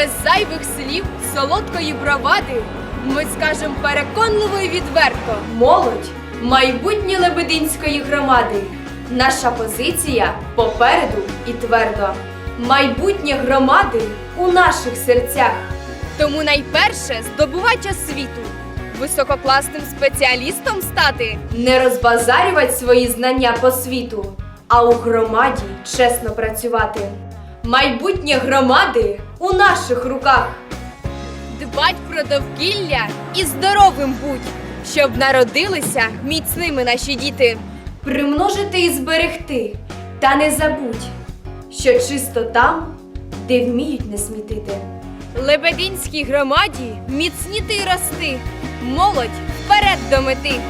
Без зайвих слів, солодкої бравади ми скажем переконливо і відверто: молодь – майбутнє Лебединської громади. Наша позиція попереду і твердо. Майбутнє громади у наших серцях. Тому найперше здобувач освіту, висококласним спеціалістом стати, не розбазарювати свої знання по світу, а у громаді чесно працювати. Майбутнє громади у наших руках. Дбать про довкілля і здоровим будь, щоб народилися міцними наші діти. Примножити і зберегти, та не забудь, що чисто там, де вміють не смітити. Лебединській громаді міцніти й рости, молодь вперед до мети.